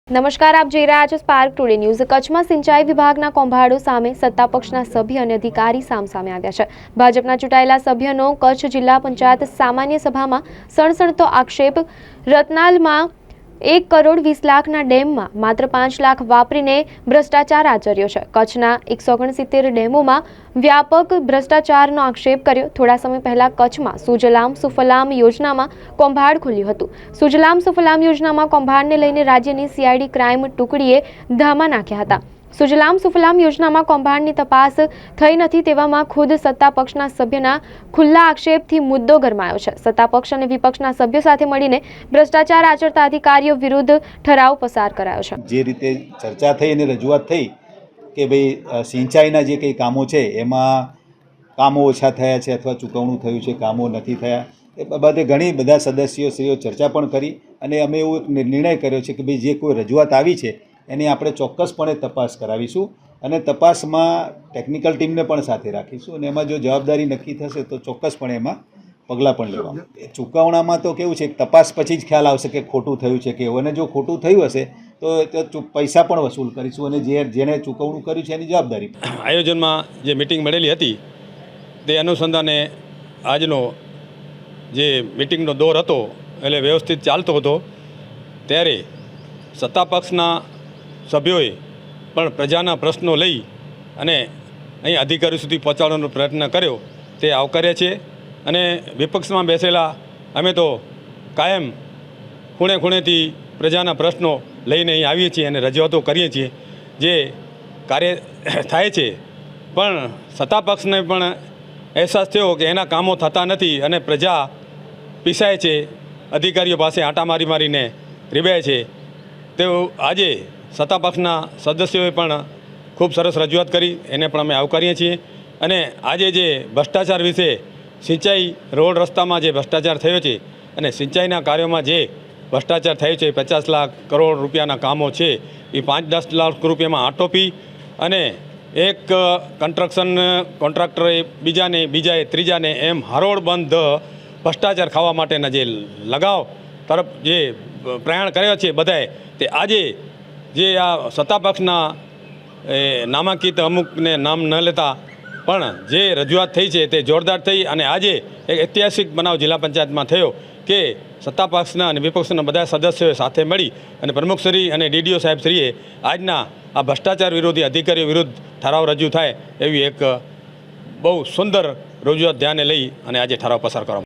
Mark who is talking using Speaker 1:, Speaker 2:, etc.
Speaker 1: નમસ્કાર, આપ જોઈ રહ્યા છો સ્પાર્ક ટુડે ન્યૂઝ। કચ્છમાં સિંચાઈ વિભાગના કૌભાંડો સામે સત્તાપક્ષના સભ્ય અને અધિકારી સામે આવ્યા છે। ભાજપના ચૂંટાયેલા સભ્યનો કચ્છ જિલ્લા પંચાયત સામાન્ય સભામાં સણસણતો આક્ષેપ। રતનાલમાં 1 કરોડ 20 લાખના ડેમમાં માત્ર 5 લાખ વાપરીને ભ્રષ્ટાચાર આચર્યો છે। કચ્છના 169 ડેમોમાં વ્યાપક ભ્રષ્ટાચારનો આક્ષેપ કર્યો। થોડા સમય પહેલા કચ્છમાં સુજલામ સુફલામ યોજનામાં કૌભાંડ ખુલ્યું હતું। સુજલામ સુફલામ યોજનામાં કૌભાંડને લઈને રાજ્યની સીઆઈડી ક્રાઇમ ટુકડીએ ધામા નાખ્યા હતા। સુજલામ સુફલામ યોજનામાં કૌભાંડની તપાસ થઈ નથી તેવામાં ખુદ સત્તાપક્ષના સભ્યના ખુલ્લા આક્ષેપથી મુદ્દો ગરમાયો છે। સત્તાપક્ષ અને વિપક્ષના સભ્યો સાથે મળીને ભ્રષ્ટાચાર આચરતા અધિકારીઓ વિરુદ્ધ ઠરાવ પસાર કરાયો છે।
Speaker 2: જે રીતે ચર્ચા થઈ અને રજૂઆત થઈ કે ભાઈ સિંચાઈના જે કંઈ કામો છે એમાં કામો ઓછા થયા છે અથવા ચૂકવણું થયું છે, કામો નથી થયા, એ બાબતે ઘણી બધા સદસ્યોશ્રીઓ ચર્ચા પણ કરી અને અમે એવો નિર્ણય કર્યો છે કે ભાઈ જે કોઈ રજૂઆત આવી છે એની આપણે ચોક્કસપણે તપાસ કરાવીશું અને તપાસમાં ટેકનિકલ ટીમને પણ સાથે રાખીશું અને એમાં જો જવાબદારી નક્કી થશે તો ચોક્કસપણે એમાં પગલાં પણ લેવામાં। ચૂકવણામાં તો કેવું છે, તપાસ પછી જ ખ્યાલ આવશે કે ખોટું થયું છે કે એવું, અને જો ખોટું થયું હશે તો પૈસા પણ વસૂલ કરીશું અને જેણે ચૂકવણું કર્યું છે એની જવાબદારી।
Speaker 3: આયોજનમાં જે મિટિંગ મળેલી હતી તે અનુસંધાને આજનો જે મિટિંગનો દોર હતો એટલે વ્યવસ્થિત ચાલતો હતો ત્યારે સત્તાપક્ષના સભ્યોએ પણ પ્રજાના પ્રશ્નો લઈ અને અહીં અધિકારીઓ સુધી પહોંચાડવાનો પ્રયત્ન કર્યો, તે આવકાર્ય છે। અને વિપક્ષમાં બેસેલા અમે તો કાયમ ખૂણે ખૂણેથી પ્રજાના પ્રશ્નો લઈને અહીં આવીએ છીએ અને રજૂઆતો કરીએ છીએ, જે કાર્ય થાય છે। પણ સત્તાપક્ષને પણ અહેસાસ થયો કે એના કામો થતા નથી અને પ્રજા પીસાય છે, અધિકારીઓ પાસે આંટા મારીને રીબાય છે। તેઓ આજે સત્તાપક્ષના સદસ્યોએ પણ ખૂબ સરસ રજૂઆત કરી, એને પણ અમે આવકારીએ છીએ। અને આજે જે ભ્રષ્ટાચાર વિશે સિંચાઈ રોડ રસ્તામાં જે ભ્રષ્ટાચાર થયો છે અને સિંચાઈના કાર્યોમાં જે ભ્રષ્ટાચાર થયો છે, 50 લાખ કરોડ રૂપિયાના કામો છે એ 5-10 લાખ રૂપિયામાં આટોપી અને એક કન્સ્ટ્રક્શન કોન્ટ્રાક્ટરે બીજાએ ત્રીજાને એમ હરોળબંધ ભ્રષ્ટાચાર ખાવા માટેના જે લગાવ તરફ જે પ્રયાણ કર્યો છે બધાએ, તે આજે જે આ સત્તાપક્ષના નામાંકિત અમુકને નામ ન લેતા પણ જે રજૂઆત થઈ છે તે જોરદાર થઈ અને આજે એક ઐતિહાસિક બનાવ જિલ્લા પંચાયતમાં થયો કે સત્તાપક્ષના અને વિપક્ષના બધા સદસ્યોએ સાથે મળી અને પ્રમુખશ્રી અને ડીડીઓ સાહેબશ્રીએ આજના આ ભ્રષ્ટાચાર વિરોધી અધિકારીઓ વિરુદ્ધ ઠરાવ રજૂ થાય એવી એક બહુ સુંદર રજૂઆત ધ્યાને લઈ અને આજે ઠરાવ પસાર કરવામાં